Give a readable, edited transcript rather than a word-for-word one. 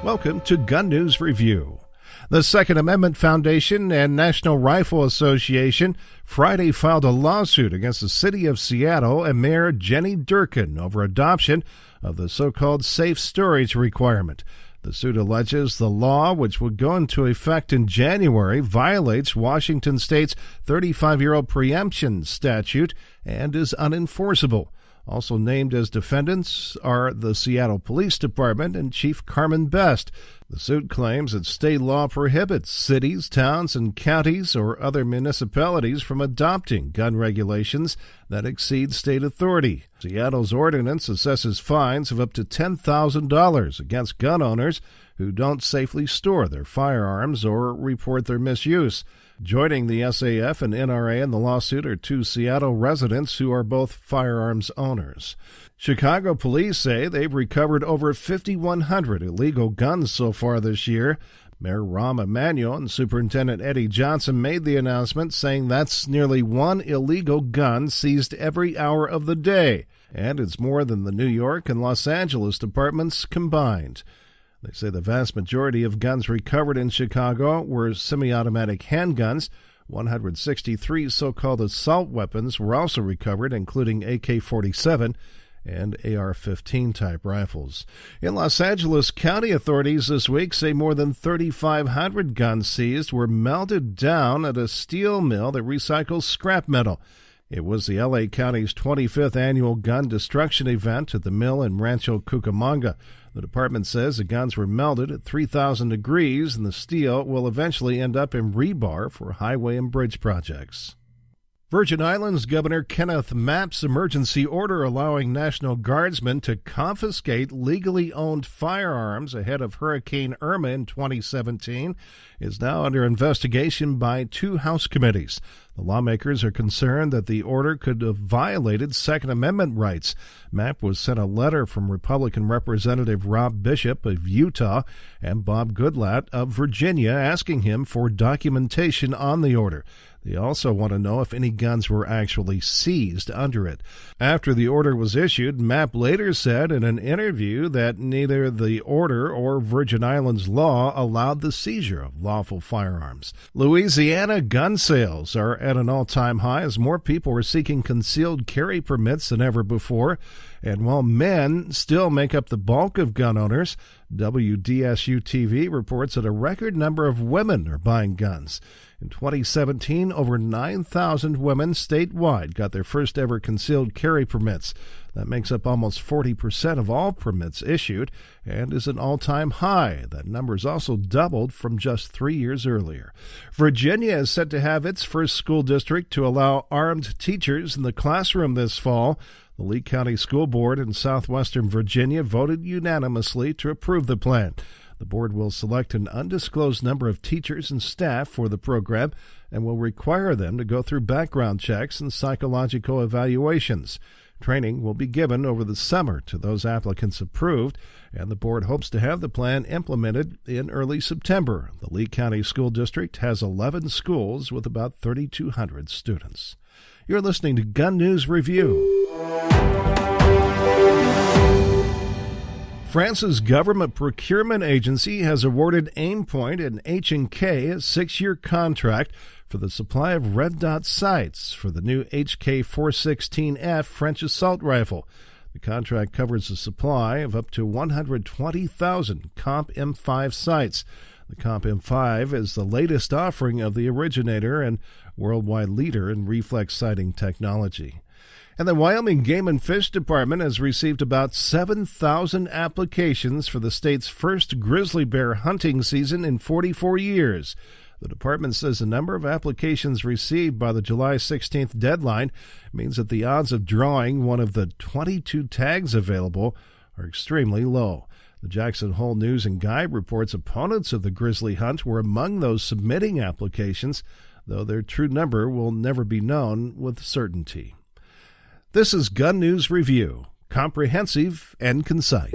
Welcome to Gun News Review. The Second Amendment Foundation and National Rifle Association Friday filed a lawsuit against the city of Seattle and Mayor Jenny Durkin over adoption of the so-called safe storage requirement. The suit alleges the law, which would go into effect in January, violates Washington state's 35-year-old preemption statute and is unenforceable. Also named as defendants are the Seattle Police Department and Chief Carmen Best. The suit claims that state law prohibits cities, towns, and counties or other municipalities from adopting gun regulations that exceed state authority. Seattle's ordinance assesses fines of up to $10,000 against gun owners who don't safely store their firearms or report their misuse. Joining the SAF and NRA in the lawsuit are two Seattle residents who are both firearms owners. Chicago police say they've recovered over 5,100 illegal guns so far this year. Mayor Rahm Emanuel and Superintendent Eddie Johnson made the announcement, saying that's nearly one illegal gun seized every hour of the day, and it's more than the New York and Los Angeles departments combined. They say the vast majority of guns recovered in Chicago were semi-automatic handguns. 163 so-called assault weapons were also recovered, including AK-47 and AR-15 type rifles. In Los Angeles, county authorities this week say more than 3,500 guns seized were melted down at a steel mill that recycles scrap metal. It was the L.A. County's 25th annual gun destruction event at the mill in Rancho Cucamonga. The department says the guns were melted at 3,000 degrees, and the steel will eventually end up in rebar for highway and bridge projects. Virgin Islands Governor Kenneth Mapp's emergency order allowing National Guardsmen to confiscate legally owned firearms ahead of Hurricane Irma in 2017 is now under investigation by two House committees. The lawmakers are concerned that the order could have violated Second Amendment rights. Mapp was sent a letter from Republican Representative Rob Bishop of Utah and Bob Goodlatte of Virginia asking him for documentation on the order. They also want to know if any guns were actually seized under it. After the order was issued, Mapp later said in an interview that neither the order or Virgin Islands law allowed the seizure of lawful firearms. Louisiana gun sales are at an all-time high as more people are seeking concealed carry permits than ever before. And while men still make up the bulk of gun owners, WDSU-TV reports that a record number of women are buying guns. In 2017, over 9,000 women statewide got their first ever concealed carry permits. That makes up almost 40% of all permits issued and is an all-time high. That number has also doubled from just 3 years earlier. Virginia is set to have its first school district to allow armed teachers in the classroom this fall. The Lee County School Board in southwestern Virginia voted unanimously to approve the plan. The board will select an undisclosed number of teachers and staff for the program and will require them to go through background checks and psychological evaluations. Training will be given over the summer to those applicants approved, and the board hopes to have the plan implemented in early September. The Lee County School District has 11 schools with about 3,200 students. You're listening to Gun News Review. France's government procurement agency has awarded Aimpoint and H&K a 6-year contract for the supply of red dot sights for the new HK416F French assault rifle. The contract covers the supply of up to 120,000 Comp M5 sights. The Comp M5 is the latest offering of the originator and worldwide leader in reflex sighting technology. And the Wyoming Game and Fish Department has received about 7,000 applications for the state's first grizzly bear hunting season in 44 years. The department says the number of applications received by the July 16th deadline means that the odds of drawing one of the 22 tags available are extremely low. The Jackson Hole News and Guide reports opponents of the grizzly hunt were among those submitting applications, though their true number will never be known with certainty. This is Gun News Review, comprehensive and concise.